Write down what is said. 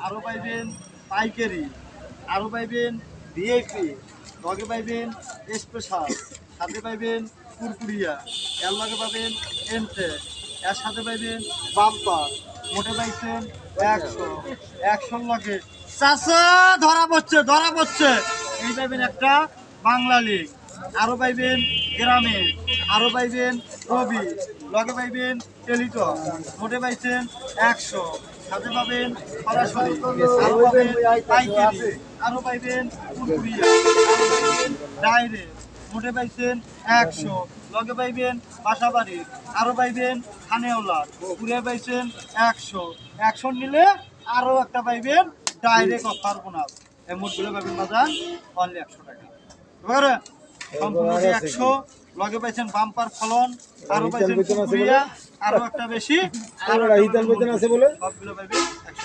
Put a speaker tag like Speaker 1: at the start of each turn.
Speaker 1: আরও পাইবেন পাইকারি, আরও পাইবেন ভিআইপি, লগে পাইবেন স্পেশাল, সাথে পাইবেন কুরকুরিয়া, এর লগে পাবেন এনটে, এর সাথে পাইবেন বাম্পার। মোটে পাইছেন 100 লগে চাচা ধরা পড়ছে। এই পাইবেন একটা বাংলা লিগ, আরও পাইবেন গ্রামে, আরও পাইবেন রবি, লগে পাইবেন টেলিটক। মোটে পাইছেন 100, সাথে পাবেন সরাসরি, আরও পাবেন পাইকারি, আরও পাইবেন কুরকুরিয়া, আরও পাইবেন ডাইরেক্ট। মোটে পাইছেন 100, লগে পাইবেন বাসাবাড়ি, আরও পাইবেন খানেওলার, পুরে পাইছেন 100 নিলে আরও একটা পাইবেন ডাইরেক্ট অফার বোনাস। এই মোটগুলো পাবেন বাজার অনলি 100 টাকা। এবারে সম্পূর্ণ 100, লগে পাইছেন বাম্পার ফলন, আরও পাইছেন কুরকুরিয়া, আরও একটা বেশি, আরও সবগুলো পাইবেন 100 টাকা।